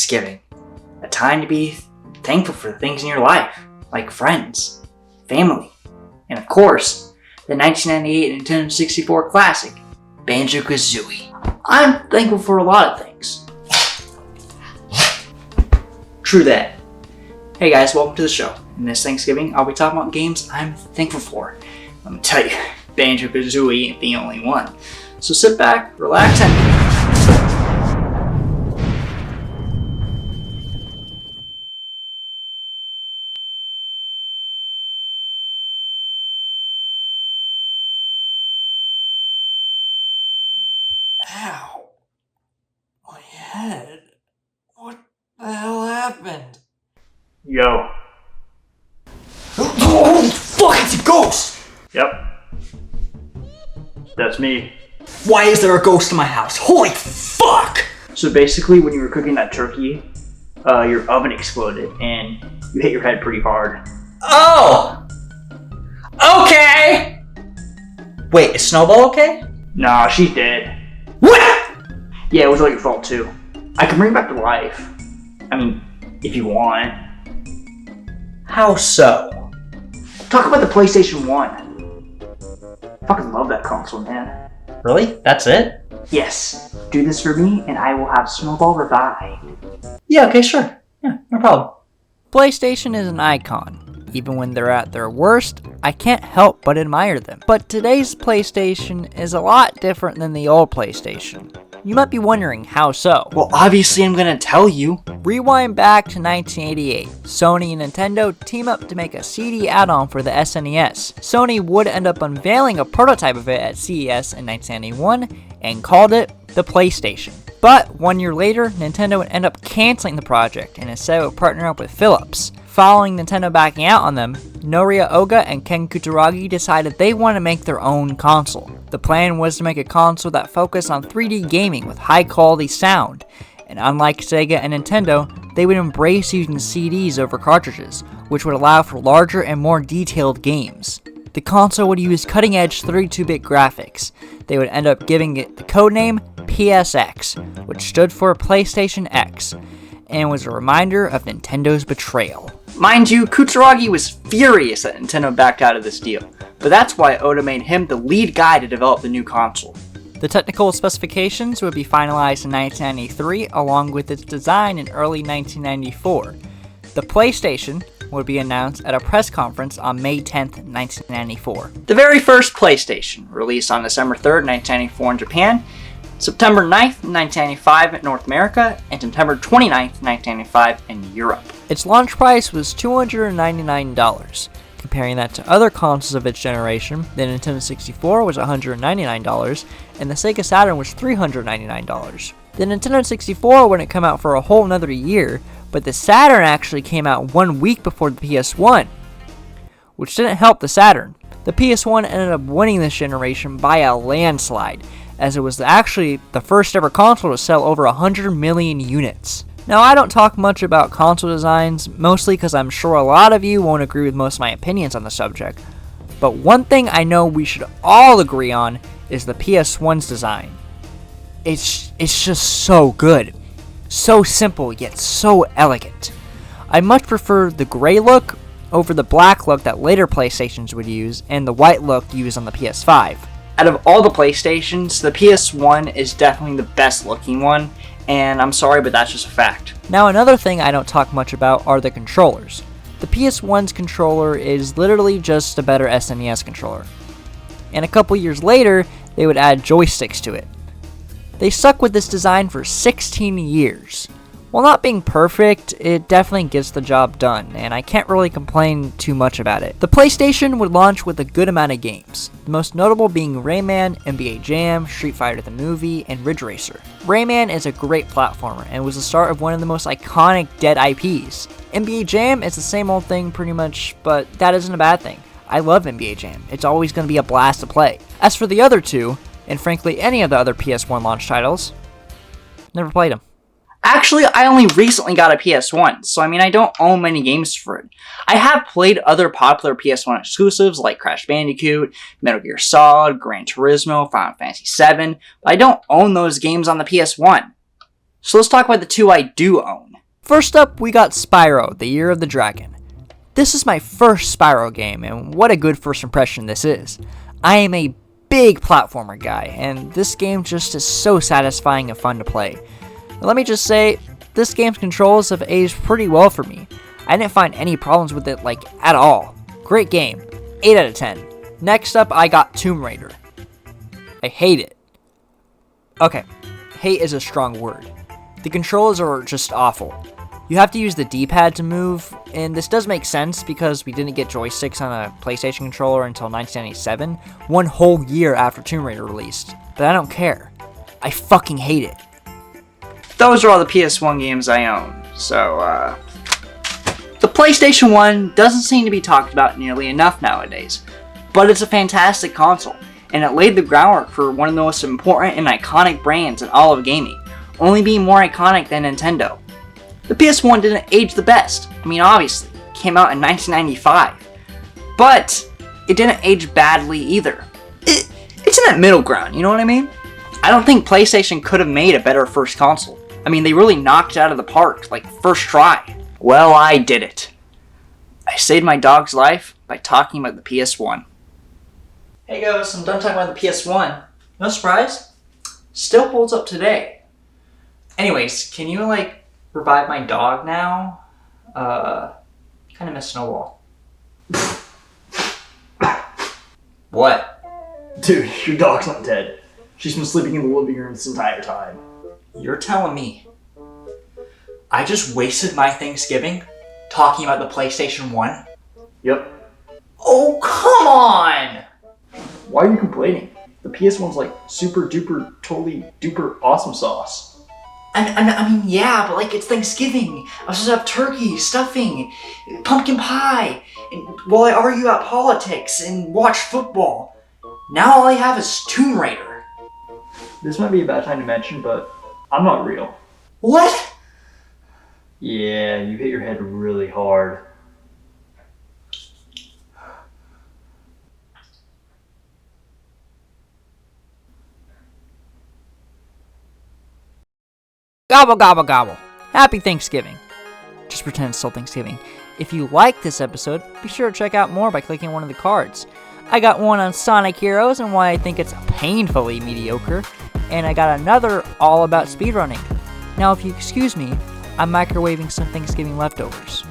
Thanksgiving. A time to be thankful for the things in your life, like friends, family, and of course, the 1998 Nintendo 64 classic, Banjo-Kazooie. I'm thankful for a lot of things. True that. Hey guys, welcome to the show. In this Thanksgiving, I'll be talking about games I'm thankful for. Let me tell you, Banjo-Kazooie ain't the only one. So sit back, relax, and... Ow. My head. What the hell happened? Yo. Holy fuck, it's a ghost! Yep. That's me. Why is there a ghost in my house? Holy fuck! So basically, when you were cooking that turkey, your oven exploded and you hit your head pretty hard. Oh! Okay! Wait, is Snowball okay? Nah, she's dead. What? Yeah, it was all your fault too. I can bring her back to life. I mean, if you want. How so? Talk about the PlayStation 1. Fucking love that console, man. Really? That's it? Yes. Do this for me and I will have Snowball revived. Yeah, okay, sure. Yeah, no problem. PlayStation is an icon. Even when they're at their worst, I can't help but admire them. But today's PlayStation is a lot different than the old PlayStation. You might be wondering, how so? Well, obviously I'm gonna tell you. Rewind back to 1988. Sony and Nintendo team up to make a CD add-on for the SNES. Sony would end up unveiling a prototype of it at CES in 1991 and called it the PlayStation. But 1 year later, Nintendo would end up canceling the project and instead would partner up with Philips. Following Nintendo backing out on them, Noria Oga and Ken Kutaragi decided they wanted to make their own console. The plan was to make a console that focused on 3D gaming with high quality sound, and unlike Sega and Nintendo, they would embrace using CDs over cartridges, which would allow for larger and more detailed games. The console would use cutting-edge 32-bit graphics. They would end up giving it the codename PSX, which stood for PlayStation X, and was a reminder of Nintendo's betrayal. Mind you, Kutaragi was furious that Nintendo backed out of this deal, but that's why Oda made him the lead guy to develop the new console. The technical specifications would be finalized in 1993, along with its design in early 1994. The PlayStation would be announced at a press conference on May 10th, 1994. The very first PlayStation, released on December 3rd, 1994 in Japan, September 9th, 1995 in North America, and September 29th, 1995 in Europe. Its launch price was $299. Comparing that to other consoles of its generation, the Nintendo 64 was $199, and the Sega Saturn was $399. The Nintendo 64 wouldn't come out for a whole another year, but the Saturn actually came out 1 week before the PS1, which didn't help the Saturn. The PS1 ended up winning this generation by a landslide, as it was actually the first ever console to sell over 100 million units. Now, I don't talk much about console designs, mostly because I'm sure a lot of you won't agree with most of my opinions on the subject, but one thing I know we should all agree on is the PS1's design. It's just so good. So simple, yet so elegant. I much prefer the gray look over the black look that later PlayStations would use, and the white look used on the PS5. Out of all the PlayStations, the PS1 is definitely the best looking one, and I'm sorry, but that's just a fact. Now, another thing I don't talk much about are the controllers. The PS1's controller is literally just a better SNES controller. And a couple years later, they would add joysticks to it. They stuck with this design for 16 years. While not being perfect, it definitely gets the job done, and I can't really complain too much about it. The PlayStation would launch with a good amount of games, the most notable being Rayman, NBA Jam, Street Fighter the Movie, and Ridge Racer. Rayman is a great platformer, and was the start of one of the most iconic dead IPs. NBA Jam is the same old thing pretty much, but that isn't a bad thing. I love NBA Jam, it's always going to be a blast to play. As for the other two, and frankly any of the other PS1 launch titles, never played them. Actually, I only recently got a PS1, so I don't own many games for it. I have played other popular PS1 exclusives like Crash Bandicoot, Metal Gear Solid, Gran Turismo, Final Fantasy VII, but I don't own those games on the PS1. So let's talk about the two I do own. First up, we got Spyro, the Year of the Dragon. This is my first Spyro game, and what a good first impression this is. I am a big platformer guy, and this game just is so satisfying and fun to play. And let me just say, this game's controls have aged pretty well for me. I didn't find any problems with it, at all. Great game. 8 out of 10. Next up, I got Tomb Raider. I hate it. Okay, hate is a strong word. The controls are just awful. You have to use the D-pad to move, and this does make sense because we didn't get joysticks on a PlayStation controller until 1997, 1 whole year after Tomb Raider released. But I don't care. I fucking hate it. Those are all the PS1 games I own, so, the PlayStation 1 doesn't seem to be talked about nearly enough nowadays, but it's a fantastic console, and it laid the groundwork for one of the most important and iconic brands in all of gaming, only being more iconic than Nintendo. The PS1 didn't age the best. I mean, obviously, it came out in 1995. But it didn't age badly either. It's in that middle ground, you know what I mean? I don't think PlayStation could have made a better first console. I mean, they really knocked it out of the park, first try. Well, I did it. I saved my dog's life by talking about the PS1. Hey guys, I'm done talking about the PS1. No surprise? Still holds up today. Anyways, can you, revive my dog now? Kind of miss Snowball. What? Dude, your dog's not dead. She's been sleeping in the living room this entire time. You're telling me I just wasted my Thanksgiving talking about the PlayStation 1? Yep. Oh, come on! Why are you complaining? The PS1's super duper, totally duper awesome sauce. I mean, yeah, but it's Thanksgiving. I was supposed to have turkey, stuffing, pumpkin pie, and while I argue about politics and watch football. Now all I have is Tomb Raider. This might be a bad time to mention, but I'm not real. What? Yeah, you hit your head really hard. Gobble, gobble, gobble. Happy Thanksgiving. Just pretend it's still Thanksgiving. If you like this episode, be sure to check out more by clicking one of the cards. I got one on Sonic Heroes and why I think it's painfully mediocre, and I got another all about speedrunning. Now, if you excuse me, I'm microwaving some Thanksgiving leftovers.